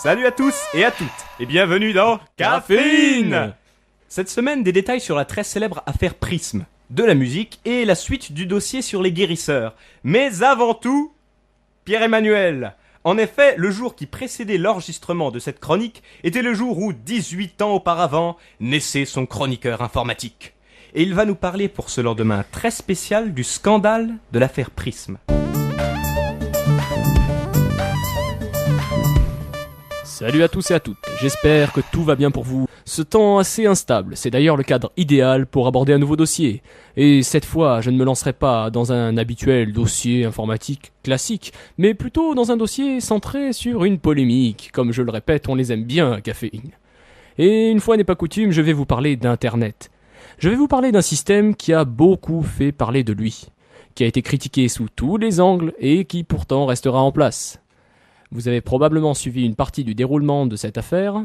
Salut à tous et à toutes, et bienvenue dans Caféine. Cette semaine, des détails sur la très célèbre affaire Prism, de la musique et la suite du dossier sur les guérisseurs. Mais avant tout, Pierre-Emmanuel. En effet, le jour qui précédait l'enregistrement de cette chronique était le jour où, 18 ans auparavant, naissait son chroniqueur informatique. Et il va nous parler pour ce lendemain très spécial du scandale de l'affaire Prism. Salut à tous et à toutes, j'espère que tout va bien pour vous. Ce temps assez instable, c'est d'ailleurs le cadre idéal pour aborder un nouveau dossier. Et cette fois, je ne me lancerai pas dans un habituel dossier informatique classique, mais plutôt dans un dossier centré sur une polémique. Comme je le répète, on les aime bien à Caféine. Et une fois n'est pas coutume, je vais vous parler d'Internet. Je vais vous parler d'un système qui a beaucoup fait parler de lui, qui a été critiqué sous tous les angles et qui pourtant restera en place. Vous avez probablement suivi une partie du déroulement de cette affaire,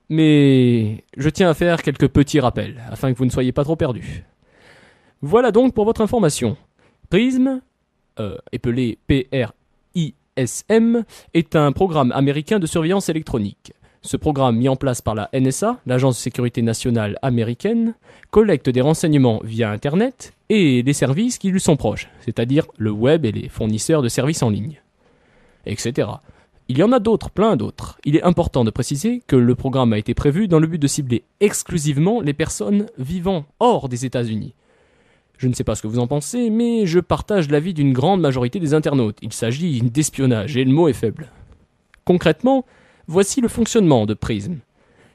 mais je tiens à faire quelques petits rappels, afin que vous ne soyez pas trop perdus. Voilà donc pour votre information. Prism, appelé PRISM, est un programme américain de surveillance électronique. Ce programme, mis en place par la NSA, l'Agence de sécurité nationale américaine, collecte des renseignements via Internet et les services qui lui sont proches, c'est-à-dire le web et les fournisseurs de services en ligne, etc. Il y en a d'autres, plein d'autres. Il est important de préciser que le programme a été prévu dans le but de cibler exclusivement les personnes vivant hors des États-Unis. Je ne sais pas ce que vous en pensez, mais je partage l'avis d'une grande majorité des internautes. Il s'agit d'espionnage, et le mot est faible. Concrètement, voici le fonctionnement de Prism.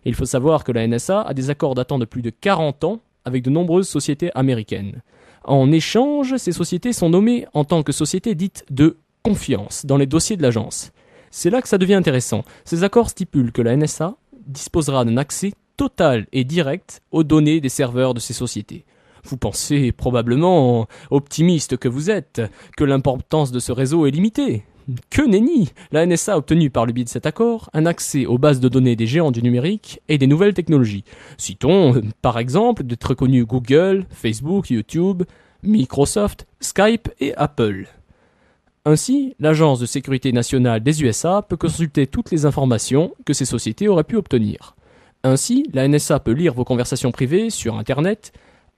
Il faut savoir que la NSA a des accords datant de plus de 40 ans avec de nombreuses sociétés américaines. En échange, ces sociétés sont nommées en tant que sociétés dites de confiance dans les dossiers de l'agence. C'est là que ça devient intéressant. Ces accords stipulent que la NSA disposera d'un accès total et direct aux données des serveurs de ces sociétés. Vous pensez probablement, optimiste que vous êtes, que l'importance de ce réseau est limitée. Que nenni! La NSA a obtenu par le biais de cet accord un accès aux bases de données des géants du numérique et des nouvelles technologies. Citons, par exemple, de très connus Google, Facebook, YouTube, Microsoft, Skype et Apple. Ainsi, l'Agence de sécurité nationale des USA peut consulter toutes les informations que ces sociétés auraient pu obtenir. Ainsi, la NSA peut lire vos conversations privées sur Internet,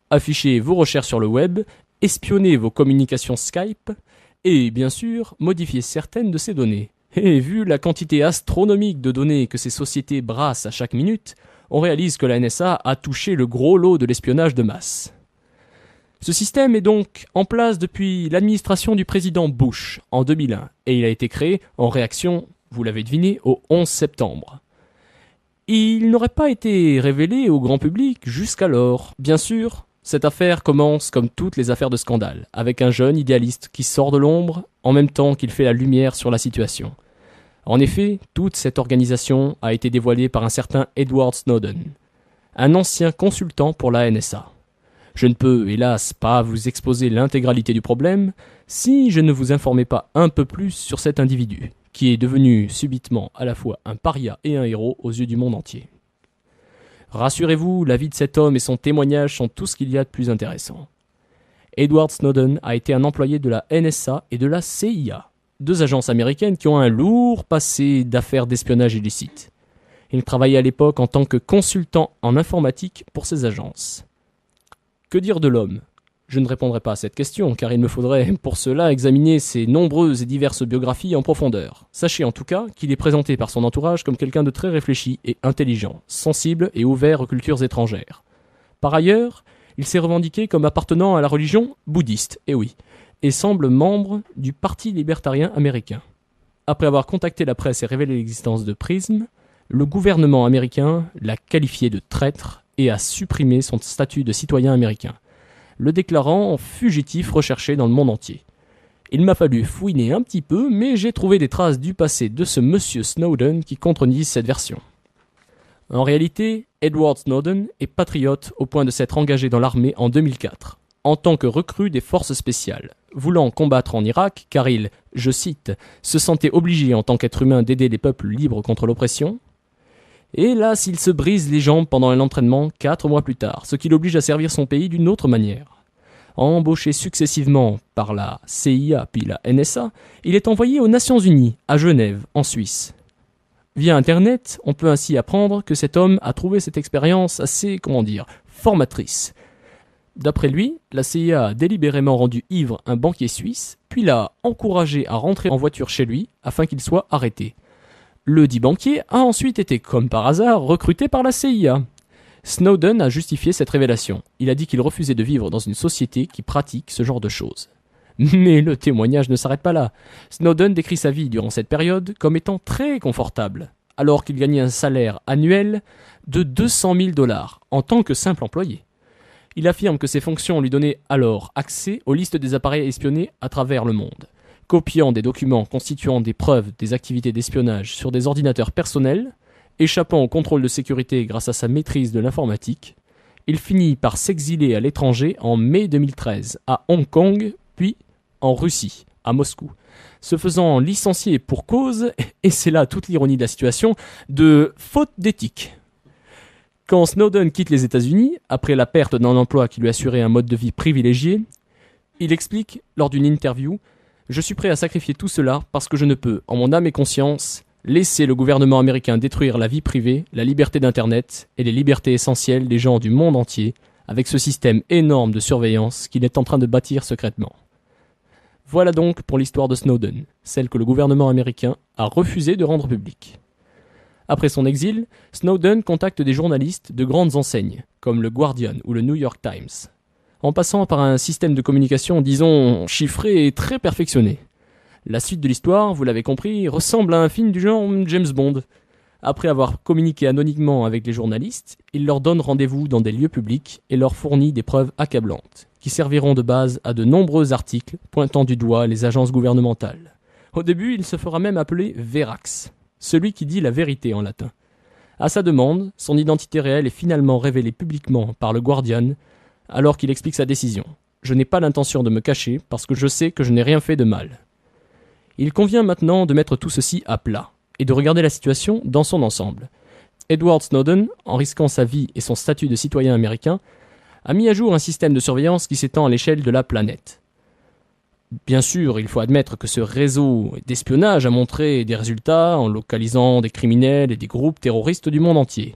afficher vos recherches sur le web, espionner vos communications Skype et, bien sûr, modifier certaines de ces données. Et vu la quantité astronomique de données que ces sociétés brassent à chaque minute, on réalise que la NSA a touché le gros lot de l'espionnage de masse. Ce système est donc en place depuis l'administration du président Bush en 2001 et il a été créé en réaction, vous l'avez deviné, au 11 septembre. Il n'aurait pas été révélé au grand public jusqu'alors. Bien sûr, cette affaire commence comme toutes les affaires de scandale, avec un jeune idéaliste qui sort de l'ombre en même temps qu'il fait la lumière sur la situation. En effet, toute cette organisation a été dévoilée par un certain Edward Snowden, un ancien consultant pour la NSA. Je ne peux, hélas, pas vous exposer l'intégralité du problème si je ne vous informais pas un peu plus sur cet individu, qui est devenu subitement à la fois un paria et un héros aux yeux du monde entier. Rassurez-vous, la vie de cet homme et son témoignage sont tout ce qu'il y a de plus intéressant. Edward Snowden a été un employé de la NSA et de la CIA, deux agences américaines qui ont un lourd passé d'affaires d'espionnage illicite. Il travaillait à l'époque en tant que consultant en informatique pour ces agences. Que dire de l'homme ? Je ne répondrai pas à cette question, car il me faudrait pour cela examiner ses nombreuses et diverses biographies en profondeur. Sachez en tout cas qu'il est présenté par son entourage comme quelqu'un de très réfléchi et intelligent, sensible et ouvert aux cultures étrangères. Par ailleurs, il s'est revendiqué comme appartenant à la religion bouddhiste, et semble membre du Parti libertarien américain. Après avoir contacté la presse et révélé l'existence de Prism, le gouvernement américain l'a qualifié de traître et a supprimé son statut de citoyen américain, le déclarant fugitif recherché dans le monde entier. Il m'a fallu fouiner un petit peu, mais j'ai trouvé des traces du passé de ce monsieur Snowden qui contredisent cette version. En réalité, Edward Snowden est patriote au point de s'être engagé dans l'armée en 2004, en tant que recrue des forces spéciales, voulant combattre en Irak car il, je cite, se sentait obligé en tant qu'être humain d'aider les peuples libres contre l'oppression. Et là, s'il se brise les jambes pendant un entraînement 4 mois plus tard, ce qui l'oblige à servir son pays d'une autre manière. Embauché successivement par la CIA puis la NSA, il est envoyé aux Nations Unies, à Genève, en Suisse. Via Internet, on peut ainsi apprendre que cet homme a trouvé cette expérience assez, formatrice. D'après lui, la CIA a délibérément rendu ivre un banquier suisse, puis l'a encouragé à rentrer en voiture chez lui afin qu'il soit arrêté. Le dit banquier a ensuite été, comme par hasard, recruté par la CIA. Snowden a justifié cette révélation. Il a dit qu'il refusait de vivre dans une société qui pratique ce genre de choses. Mais le témoignage ne s'arrête pas là. Snowden décrit sa vie durant cette période comme étant très confortable, alors qu'il gagnait un salaire annuel de 200 000 $ en tant que simple employé. Il affirme que ses fonctions lui donnaient alors accès aux listes des appareils espionnés à travers le monde. Copiant des documents constituant des preuves des activités d'espionnage sur des ordinateurs personnels, échappant au contrôle de sécurité grâce à sa maîtrise de l'informatique, il finit par s'exiler à l'étranger en mai 2013 à Hong Kong, puis en Russie, à Moscou, se faisant licencier pour cause, et c'est là toute l'ironie de la situation, de faute d'éthique. Quand Snowden quitte les États-Unis, après la perte d'un emploi qui lui assurait un mode de vie privilégié, il explique lors d'une interview « Je suis prêt à sacrifier tout cela parce que je ne peux, en mon âme et conscience, laisser le gouvernement américain détruire la vie privée, la liberté d'Internet et les libertés essentielles des gens du monde entier avec ce système énorme de surveillance qu'il est en train de bâtir secrètement. » Voilà donc pour l'histoire de Snowden, celle que le gouvernement américain a refusé de rendre publique. Après son exil, Snowden contacte des journalistes de grandes enseignes, comme le Guardian ou le New York Times, en passant par un système de communication, disons, chiffré et très perfectionné. La suite de l'histoire, vous l'avez compris, ressemble à un film du genre James Bond. Après avoir communiqué anonymement avec les journalistes, il leur donne rendez-vous dans des lieux publics et leur fournit des preuves accablantes, qui serviront de base à de nombreux articles pointant du doigt les agences gouvernementales. Au début, il se fera même appeler Verax, celui qui dit la vérité en latin. À sa demande, son identité réelle est finalement révélée publiquement par le Guardian, alors qu'il explique sa décision. « Je n'ai pas l'intention de me cacher parce que je sais que je n'ai rien fait de mal. » Il convient maintenant de mettre tout ceci à plat et de regarder la situation dans son ensemble. Edward Snowden, en risquant sa vie et son statut de citoyen américain, a mis à jour un système de surveillance qui s'étend à l'échelle de la planète. Bien sûr, il faut admettre que ce réseau d'espionnage a montré des résultats en localisant des criminels et des groupes terroristes du monde entier.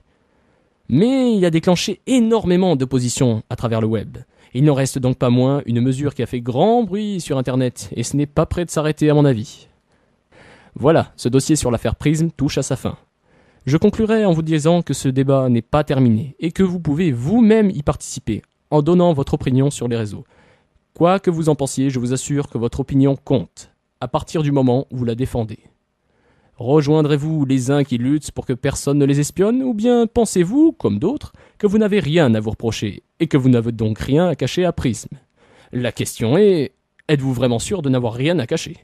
Mais il a déclenché énormément d'opposition à travers le web. Il n'en reste donc pas moins une mesure qui a fait grand bruit sur Internet, et ce n'est pas prêt de s'arrêter à mon avis. Voilà, ce dossier sur l'affaire Prism touche à sa fin. Je conclurai en vous disant que ce débat n'est pas terminé, et que vous pouvez vous-même y participer, en donnant votre opinion sur les réseaux. Quoi que vous en pensiez, je vous assure que votre opinion compte, à partir du moment où vous la défendez. Rejoindrez-vous les uns qui luttent pour que personne ne les espionne, ou bien pensez-vous, comme d'autres, que vous n'avez rien à vous reprocher, et que vous n'avez donc rien à cacher à Prism? La question est, êtes-vous vraiment sûr de n'avoir rien à cacher?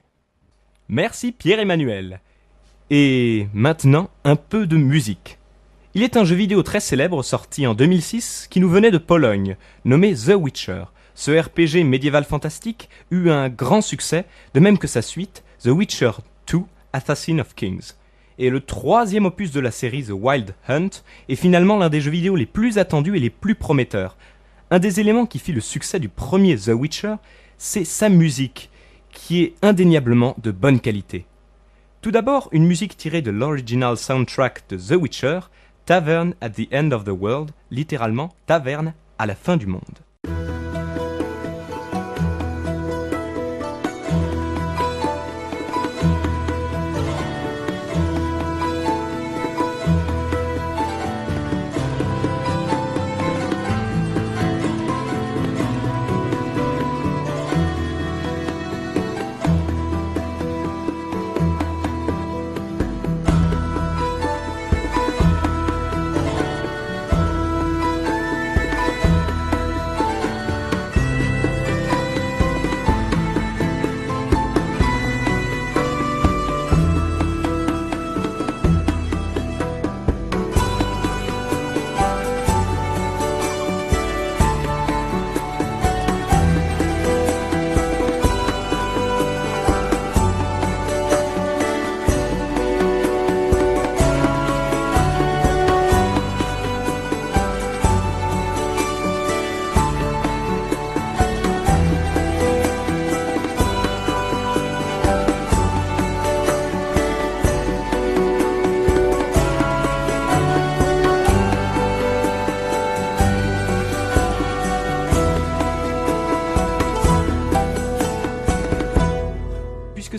Merci Pierre-Emmanuel. Et maintenant, un peu de musique. Il est un jeu vidéo très célèbre sorti en 2006 qui nous venait de Pologne, nommé The Witcher. Ce RPG médiéval fantastique eut un grand succès, de même que sa suite, The Witcher 2, Assassin of Kings. Et le troisième opus de la série The Wild Hunt est finalement l'un des jeux vidéo les plus attendus et les plus prometteurs. Un des éléments qui fit le succès du premier The Witcher, c'est sa musique, qui est indéniablement de bonne qualité. Tout d'abord, une musique tirée de l'original soundtrack de The Witcher, Tavern at the End of the World, littéralement taverne à la fin du monde.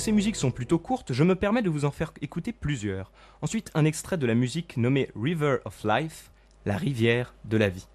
ces musiques sont plutôt courtes, je me permets de vous en faire écouter plusieurs. Ensuite, un extrait de la musique nommée River of Life, la rivière de la vie.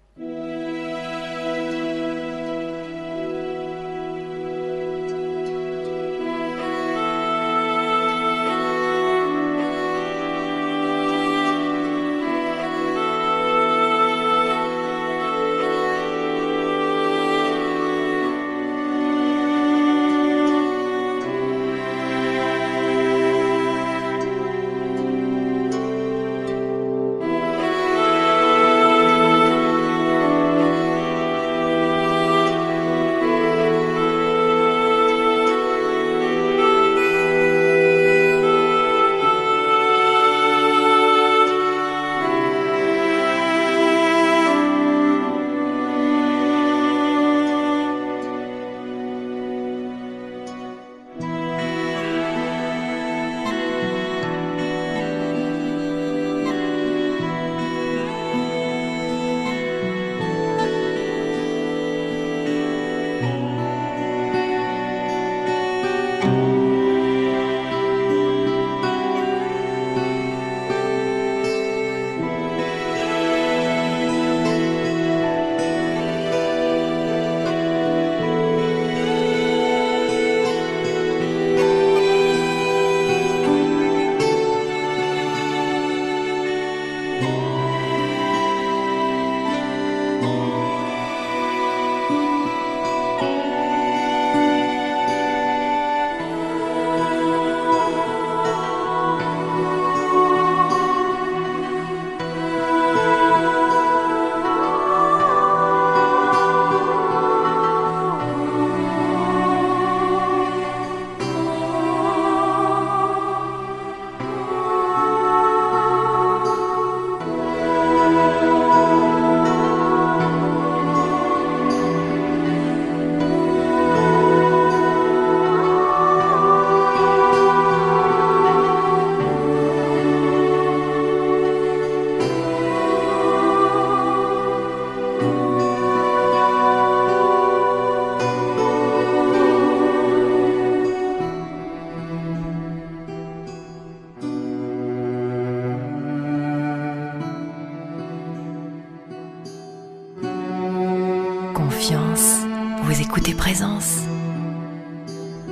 Confiance, vous écoutez Présence.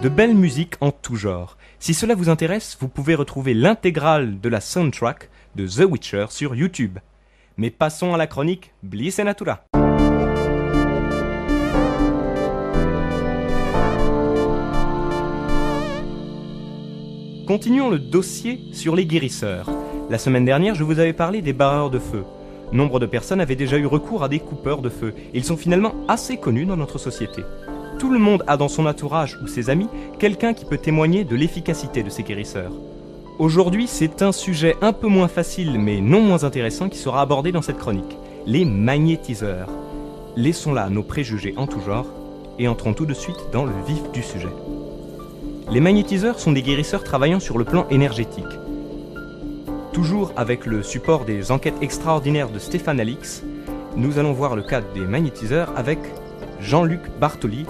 De belles musiques en tout genre. Si cela vous intéresse, vous pouvez retrouver l'intégrale de la soundtrack de The Witcher sur YouTube. Mais passons à la chronique Bliss et Natura. Continuons le dossier sur les guérisseurs. La semaine dernière, je vous avais parlé des barreurs de feu. Nombre de personnes avaient déjà eu recours à des coupeurs de feu. Ils sont finalement assez connus dans notre société. Tout le monde a dans son entourage ou ses amis quelqu'un qui peut témoigner de l'efficacité de ces guérisseurs. Aujourd'hui, c'est un sujet un peu moins facile mais non moins intéressant qui sera abordé dans cette chronique. Les magnétiseurs. Laissons là nos préjugés en tout genre et entrons tout de suite dans le vif du sujet. Les magnétiseurs sont des guérisseurs travaillant sur le plan énergétique. Toujours avec le support des enquêtes extraordinaires de Stéphane Alix, nous allons voir le cas des magnétiseurs avec Jean-Luc Bartoli,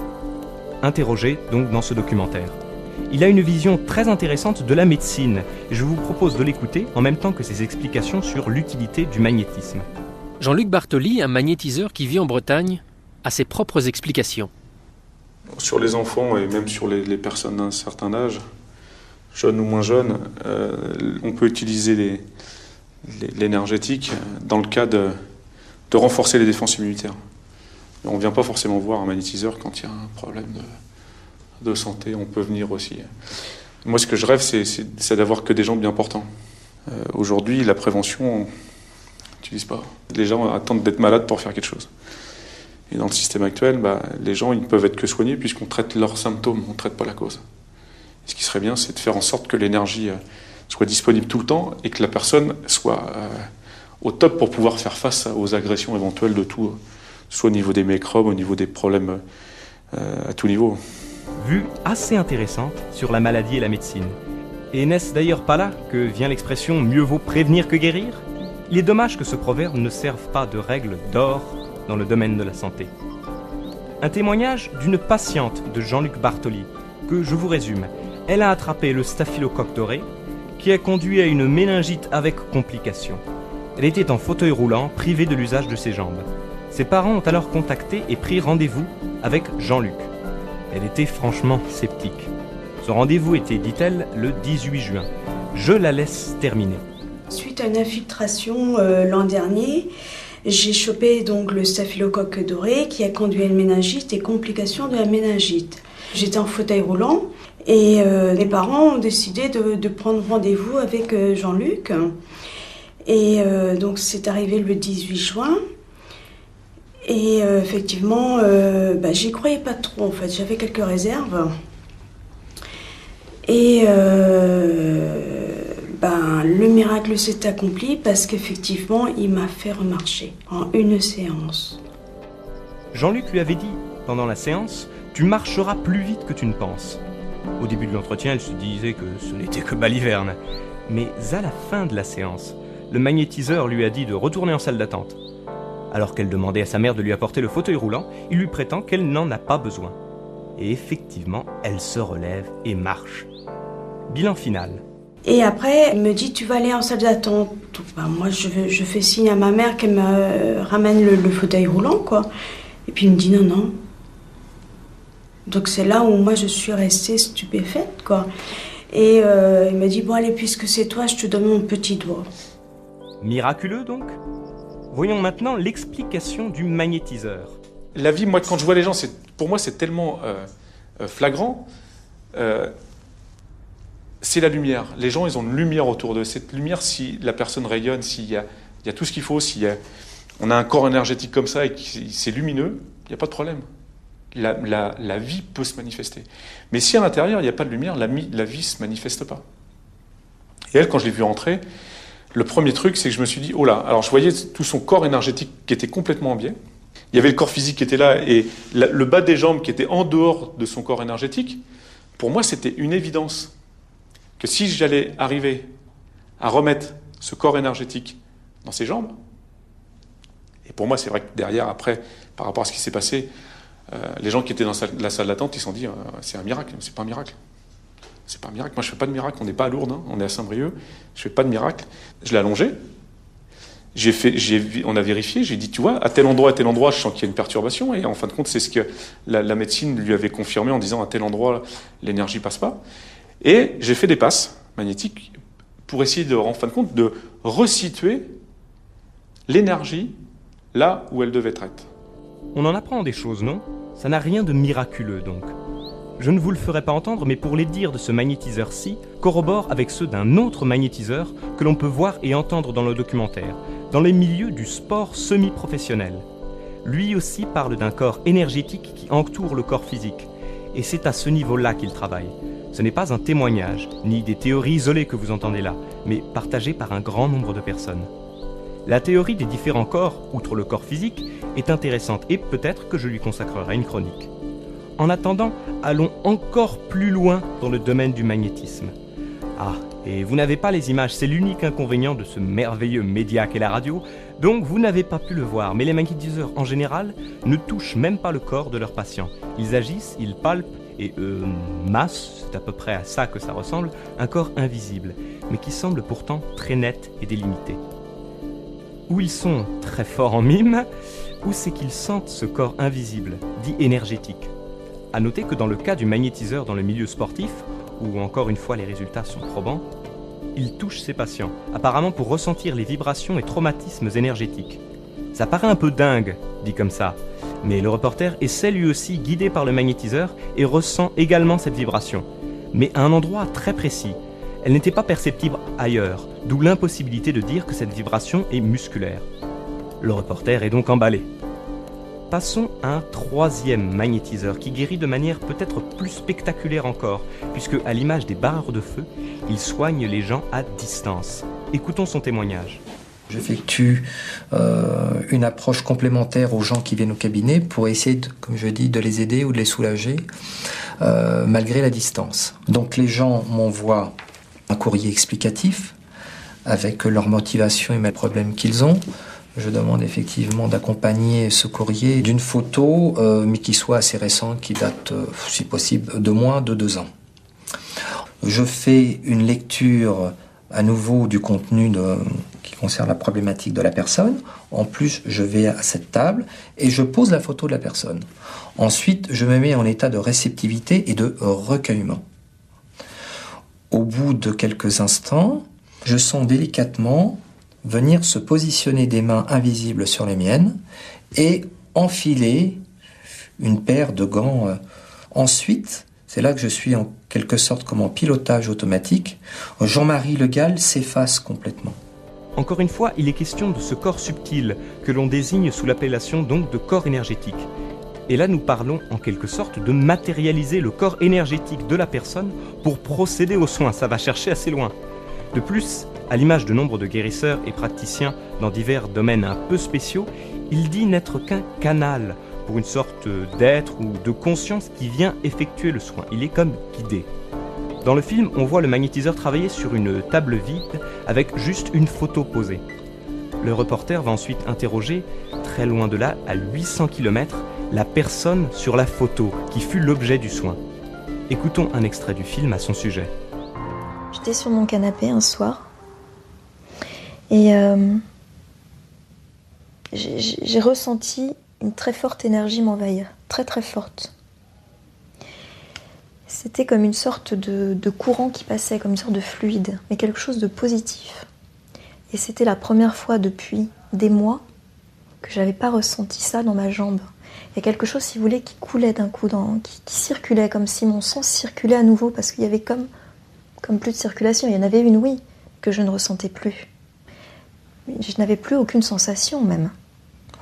interrogé donc dans ce documentaire. Il a une vision très intéressante de la médecine. Je vous propose de l'écouter en même temps que ses explications sur l'utilité du magnétisme. Jean-Luc Bartoli, un magnétiseur qui vit en Bretagne, a ses propres explications. Sur les enfants et même sur les personnes d'un certain âge, jeunes ou moins jeunes, on peut utiliser l'énergétique dans le cas de renforcer les défenses immunitaires. Et on ne vient pas forcément voir un magnétiseur quand il y a un problème de santé, on peut venir aussi. Moi, ce que je rêve, c'est d'avoir que des gens bien portants. Aujourd'hui, la prévention, on n'utilise pas. Les gens attendent d'être malades pour faire quelque chose. Et dans le système actuel, les gens ils ne peuvent être que soignés puisqu'on traite leurs symptômes, on ne traite pas la cause. Et ce qui serait bien, c'est de faire en sorte que l'énergie soit disponible tout le temps et que la personne soit au top pour pouvoir faire face aux agressions éventuelles de tout, soit au niveau des microbes, au niveau des problèmes à tout niveau. Vue assez intéressante sur la maladie et la médecine. Et n'est-ce d'ailleurs pas là que vient l'expression « mieux vaut prévenir que guérir » ? Il est dommage que ce proverbe ne serve pas de règle d'or dans le domaine de la santé. Un témoignage d'une patiente de Jean-Luc Bartoli, que je vous résume. Elle a attrapé le staphylocoque doré, qui a conduit à une méningite avec complications. Elle était en fauteuil roulant, privée de l'usage de ses jambes. Ses parents ont alors contacté et pris rendez-vous avec Jean-Luc. Elle était franchement sceptique. Ce rendez-vous était, dit-elle, le 18 juin. Je la laisse terminer. Suite à une infiltration l'an dernier, j'ai chopé donc le staphylocoque doré qui a conduit à une méningite et complications de la méningite. J'étais en fauteuil roulant et les parents ont décidé de prendre rendez-vous avec Jean-Luc. Et donc c'est arrivé le 18 juin. Et effectivement, j'y croyais pas trop en fait, j'avais quelques réserves. Et le miracle s'est accompli parce qu'effectivement, il m'a fait remarcher en une séance. Jean-Luc lui avait dit, pendant la séance, « Tu marcheras plus vite que tu ne penses ». Au début de l'entretien, elle se disait que ce n'était que baliverne. Mais à la fin de la séance, le magnétiseur lui a dit de retourner en salle d'attente. Alors qu'elle demandait à sa mère de lui apporter le fauteuil roulant, il lui prétend qu'elle n'en a pas besoin. Et effectivement, elle se relève et marche. Bilan final. Et après, il me dit, tu vas aller en salle d'attente. Moi, je fais signe à ma mère qu'elle me ramène le fauteuil roulant, quoi. Et puis il me dit non. Donc c'est là où moi je suis restée stupéfaite, quoi. Et il m'a dit, bon allez, puisque c'est toi, je te donne mon petit doigt. Miraculeux donc ? Voyons maintenant l'explication du magnétiseur. La vie, moi, quand je vois les gens, pour moi, c'est tellement flagrant. C'est la lumière. Les gens, ils ont une lumière autour d'eux. Cette lumière, si la personne rayonne, s'il y a tout ce qu'il faut, on a un corps énergétique comme ça et que c'est lumineux, il n'y a pas de problème. La vie peut se manifester. Mais si à l'intérieur, il n'y a pas de lumière, la vie ne se manifeste pas. Et elle, quand je l'ai vue entrer, le premier truc, c'est que je me suis dit, oh là, alors je voyais tout son corps énergétique qui était complètement en biais. Il y avait le corps physique qui était là et le bas des jambes qui était en dehors de son corps énergétique. Pour moi, c'était une évidence que si j'allais arriver à remettre ce corps énergétique dans ses jambes, et pour moi, c'est vrai que derrière, après, par rapport à ce qui s'est passé, les gens qui étaient dans la salle d'attente, ils se sont dit, c'est un miracle. C'est pas un miracle. C'est pas un miracle. Moi, je fais pas de miracle. On n'est pas à Lourdes, hein. On est à Saint-Brieuc. Je fais pas de miracle. Je l'ai allongé. On a vérifié. J'ai dit, tu vois, à tel endroit, je sens qu'il y a une perturbation. Et en fin de compte, c'est ce que la médecine lui avait confirmé en disant, à tel endroit, l'énergie passe pas. Et j'ai fait des passes magnétiques pour essayer en fin de compte, de resituer l'énergie là où elle devait être. On en apprend des choses, non ? Ça n'a rien de miraculeux, donc. Je ne vous le ferai pas entendre, mais pour les dires de ce magnétiseur-ci, corroborent avec ceux d'un autre magnétiseur que l'on peut voir et entendre dans le documentaire, dans les milieux du sport semi-professionnel. Lui aussi parle d'un corps énergétique qui entoure le corps physique, et c'est à ce niveau-là qu'il travaille. Ce n'est pas un témoignage, ni des théories isolées que vous entendez là, mais partagées par un grand nombre de personnes. La théorie des différents corps, outre le corps physique, est intéressante et peut-être que je lui consacrerai une chronique. En attendant, allons encore plus loin dans le domaine du magnétisme. Ah, et vous n'avez pas les images, c'est l'unique inconvénient de ce merveilleux média qu'est la radio, donc vous n'avez pas pu le voir, mais les magnétiseurs en général ne touchent même pas le corps de leurs patients. Ils agissent, ils palpent et massent, c'est à peu près à ça que ça ressemble, un corps invisible, mais qui semble pourtant très net et délimité. Ou ils sont très forts en mime, ou c'est qu'ils sentent ce corps invisible, dit énergétique. À noter que dans le cas du magnétiseur dans le milieu sportif, où encore une fois les résultats sont probants, il touche ses patients, apparemment pour ressentir les vibrations et traumatismes énergétiques. Ça paraît un peu dingue, dit comme ça, mais le reporter essaie lui aussi guidé par le magnétiseur et ressent également cette vibration, mais à un endroit très précis. Elle n'était pas perceptible ailleurs, d'où l'impossibilité de dire que cette vibration est musculaire. Le reporter est donc emballé. Passons à un troisième magnétiseur qui guérit de manière peut-être plus spectaculaire encore, puisque à l'image des barreurs de feu, il soigne les gens à distance. Écoutons son témoignage. J'effectue une approche complémentaire aux gens qui viennent au cabinet pour essayer, comme je dis, de les aider ou de les soulager malgré la distance. Donc les gens m'envoient un courrier explicatif avec leur motivation et les problèmes qu'ils ont. Je demande effectivement d'accompagner ce courrier d'une photo, mais qui soit assez récente, qui date, si possible, de moins de 2 ans. Je fais une lecture à nouveau du contenu qui concerne la problématique de la personne. En plus, je vais à cette table et je pose la photo de la personne. Ensuite, je me mets en état de réceptivité et de recueillement. Au bout de quelques instants, je sens délicatement venir se positionner des mains invisibles sur les miennes et enfiler une paire de gants. Ensuite, c'est là que je suis en quelque sorte comme en pilotage automatique. Jean-Marie Le Gall s'efface complètement. Encore une fois, il est question de ce corps subtil que l'on désigne sous l'appellation donc de corps énergétique. Et là, nous parlons en quelque sorte de matérialiser le corps énergétique de la personne pour procéder aux soins. Ça va chercher assez loin. De plus, à l'image de nombre de guérisseurs et praticiens dans divers domaines un peu spéciaux, il dit n'être qu'un canal pour une sorte d'être ou de conscience qui vient effectuer le soin. Il est comme guidé. Dans le film, on voit le magnétiseur travailler sur une table vide avec juste une photo posée. Le reporter va ensuite interroger, très loin de là, à 800 km, la personne sur la photo qui fut l'objet du soin. Écoutons un extrait du film à son sujet. J'étais sur mon canapé un soir et j'ai ressenti une très forte énergie m'envahir, très très forte. C'était comme une sorte de courant qui passait, comme une sorte de fluide, mais quelque chose de positif. Et c'était la première fois depuis des mois que j'avais pas ressenti ça dans ma jambe. Il y a quelque chose, si vous voulez, qui coulait d'un coup, qui circulait, comme si mon sang circulait à nouveau, parce qu'il y avait comme plus de circulation. Il y en avait une, oui, que je ne ressentais plus. Je n'avais plus aucune sensation, même.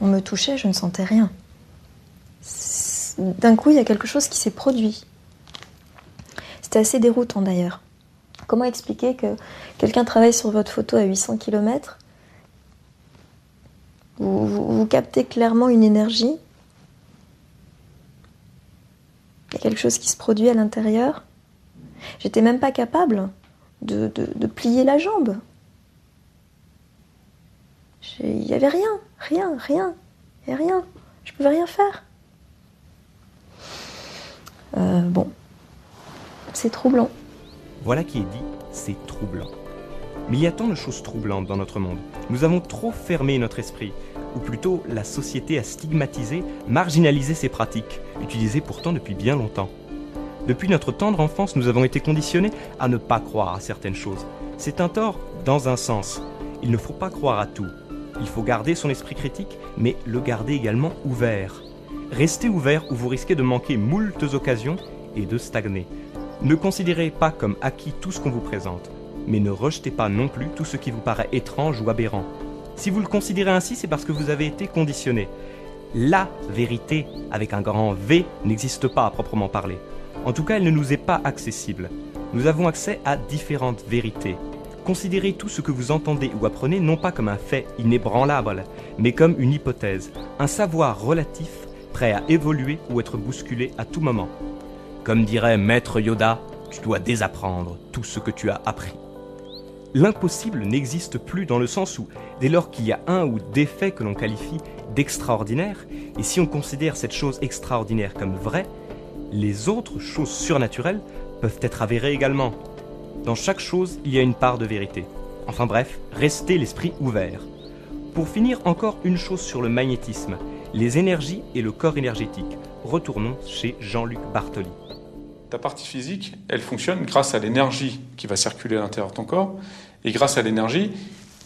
On me touchait, je ne sentais rien. D'un coup, il y a quelque chose qui s'est produit. C'était assez déroutant, d'ailleurs. Comment expliquer que quelqu'un travaille sur votre photo à 800 km, vous captez clairement une énergie, il y a quelque chose qui se produit à l'intérieur. J'étais même pas capable de plier la jambe. Il n'y avait rien. Il n'y avait rien. Je ne pouvais rien faire. Bon, c'est troublant. Voilà qui est dit, c'est troublant. Mais il y a tant de choses troublantes dans notre monde. Nous avons trop fermé notre esprit, ou plutôt la société a stigmatisé, marginalisé ces pratiques, utilisées pourtant depuis bien longtemps. Depuis notre tendre enfance, nous avons été conditionnés à ne pas croire à certaines choses. C'est un tort dans un sens. Il ne faut pas croire à tout. Il faut garder son esprit critique, mais le garder également ouvert. Restez ouvert ou vous risquez de manquer moultes occasions et de stagner. Ne considérez pas comme acquis tout ce qu'on vous présente, mais ne rejetez pas non plus tout ce qui vous paraît étrange ou aberrant. Si vous le considérez ainsi, c'est parce que vous avez été conditionné. La vérité, avec un grand V, n'existe pas à proprement parler. En tout cas, elle ne nous est pas accessible. Nous avons accès à différentes vérités. Considérez tout ce que vous entendez ou apprenez non pas comme un fait inébranlable, mais comme une hypothèse, un savoir relatif prêt à évoluer ou être bousculé à tout moment. Comme dirait Maître Yoda, tu dois désapprendre tout ce que tu as appris. L'impossible n'existe plus dans le sens où, dès lors qu'il y a un ou des faits que l'on qualifie d'extraordinaires, et si on considère cette chose extraordinaire comme vraie, les autres choses surnaturelles peuvent être avérées également. Dans chaque chose, il y a une part de vérité. Enfin bref, restez l'esprit ouvert. Pour finir, encore une chose sur le magnétisme, les énergies et le corps énergétique. Retournons chez Jean-Luc Bartoli. Ta partie physique, elle fonctionne grâce à l'énergie qui va circuler à l'intérieur de ton corps et grâce à l'énergie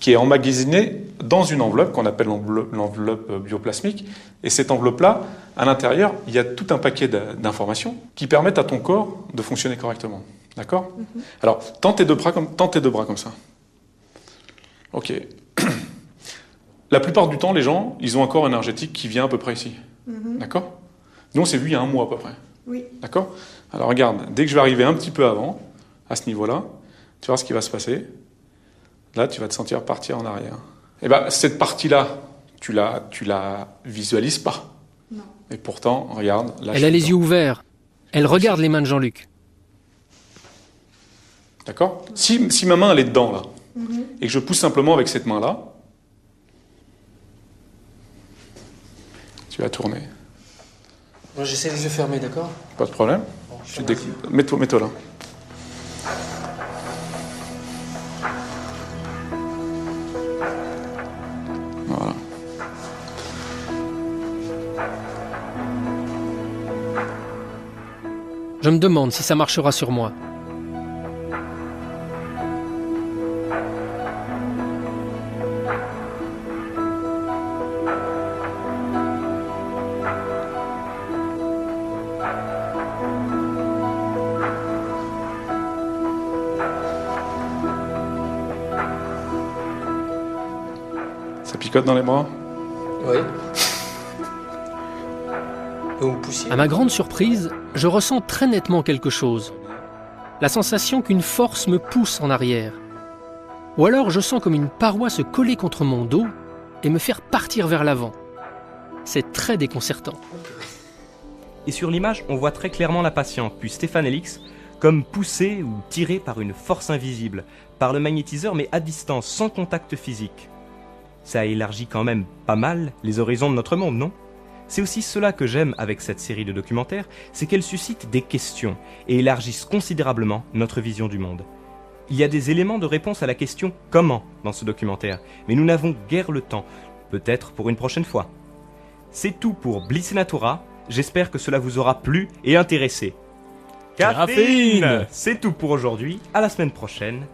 qui est emmagasinée dans une enveloppe qu'on appelle l'enveloppe bioplasmique. Et cette enveloppe-là, à l'intérieur, il y a tout un paquet d'informations qui permettent à ton corps de fonctionner correctement. D'accord ? Alors, tends tes deux bras comme ça. Ok. La plupart du temps, les gens, ils ont un corps énergétique qui vient à peu près ici. D'accord ? Nous, on s'est vu il y a un mois à peu près. Oui. D'accord ? Alors regarde, dès que je vais arriver un petit peu avant, à ce niveau-là, tu vas voir ce qui va se passer. Là, tu vas te sentir partir en arrière. Et bien, cette partie-là, tu la visualises pas. Non. Et pourtant, regarde, là, Elle a les yeux ouverts. Elle regarde les mains de Jean-Luc. D'accord ? Si ma main, elle est dedans, là, et que je pousse simplement avec cette main-là, tu vas tourner. Moi, j'essaie les yeux fermés, d'accord ? Pas de problème. Bon, Mets-toi là. Voilà. Je me demande si ça marchera sur moi. Ça picote dans les bras? Oui. Vous poussiez. À ma grande surprise, je ressens très nettement quelque chose. La sensation qu'une force me pousse en arrière. Ou alors je sens comme une paroi se coller contre mon dos et me faire partir vers l'avant. C'est très déconcertant. Et sur l'image, on voit très clairement la patiente, puis Stéphane Elix, comme poussé ou tiré par une force invisible, par le magnétiseur mais à distance, sans contact physique. Ça élargit quand même pas mal les horizons de notre monde, non ? C'est aussi cela que j'aime avec cette série de documentaires, c'est qu'elles suscitent des questions et élargissent considérablement notre vision du monde. Il y a des éléments de réponse à la question « comment ?» dans ce documentaire, mais nous n'avons guère le temps, peut-être pour une prochaine fois. C'est tout pour Bliss et Natura, j'espère que cela vous aura plu et intéressé. Caféine ! C'est tout pour aujourd'hui, à la semaine prochaine,